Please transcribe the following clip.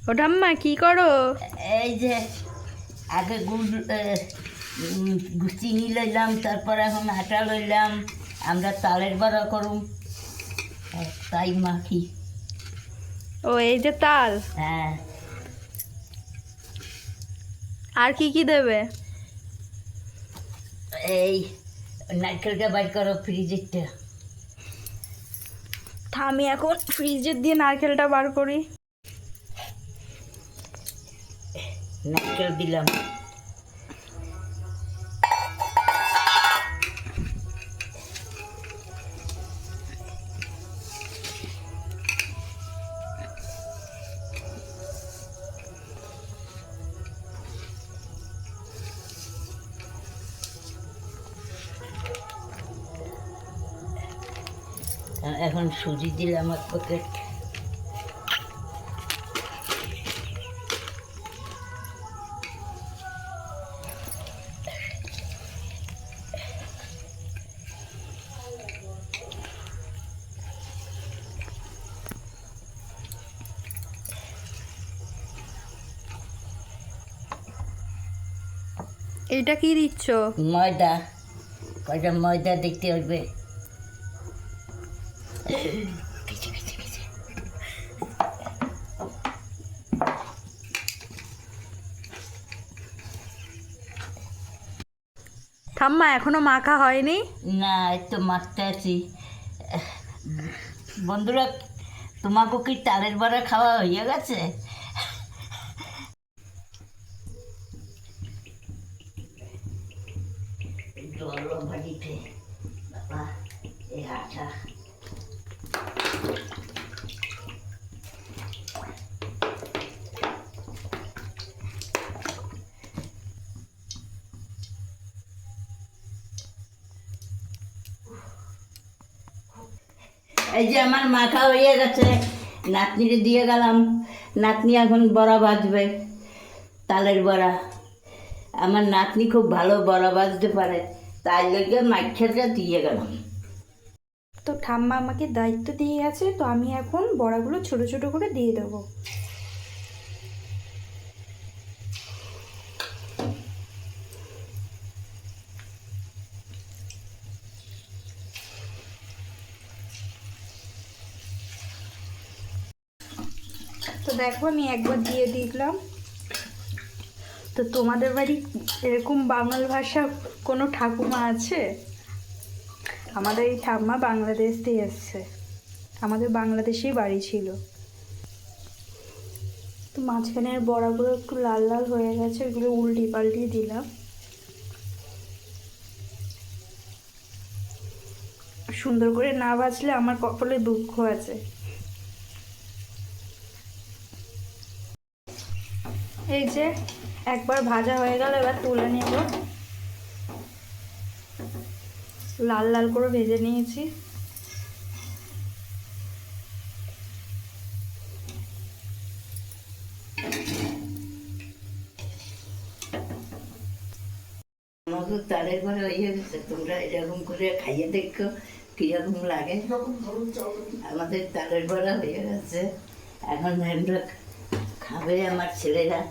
ও ঠাম্মা কি করো? এই যে আগে চিনি লইলাম, তারপর এখন আটা লইলাম। আমরা তালের বড়া করুম, তাই মাখি। ও এই যে তাল, হ্যাঁ, আর কি কি দেবে? এই নারকেলটা বাইর করো ফ্রিজেরটা। তা আমি এখন ফ্রিজের দিয়ে নারকেলটা বার করি। নারকেল দিলাম। এখন সুজি দিলাম এক প্যাকেট। এইটা কি দিচ্ছ? ময়দা, কয়টা ময়দা দেখতে হবে। ঠাম্মা এখনো মাখা হয়নি? না, এই তো মাখতে আছি। বন্ধুরা, তোমাকে কি তালের বড়া খাওয়া হয়ে গেছে? জল ভাজিতে বাবা, এই আটা এই যে আমার মাখা হয়ে গেছে, নাতনিকে দিয়ে গেলাম। নাতনি এখন বড়া ভাজবে, তালের বড়া। আমার নাতনি খুব ভালো বড়া ভাজতে পারে, তাই লেগে মাইখাটা দিয়ে গেলাম। তো ঠাম্মা আমাকে দায়িত্ব দিয়ে গেছে, তো আমি এখন বড়াগুলো ছোট ছোট করে দিয়ে দেবো। তো দেখো আমি একবার দিয়ে দিলাম। তো তোমাদের বাড়ি এরকম বাংলা ভাষা কোনো ঠাকুমা আছে? আমাদের এই ঠাম্মা বাংলাদেশ থেকে এসছে, আমাদের বাংলাদেশেই বাড়ি ছিল। তো মাঝখানের বড়াগুলো একটু লাল লাল হয়ে গেছে, এগুলো উল্টি পাল্টিয়ে দিলাম। সুন্দর করে না ভাজলে আমার কপালে দুঃখ আছে। এই যে একবার ভাজা হয়ে গেল, এবার তুলে নেব। লাল লাল করে ভেজে নিয়েছি। আমাকে তালের বড়া হয়ে গেছে, তোমরা এরকম করে খাইয়ে দেখো কিরকম লাগে। আমাদের তালের বড়া হয়ে গেছে, এখন আমরা খাবে আমার ছেলেরা।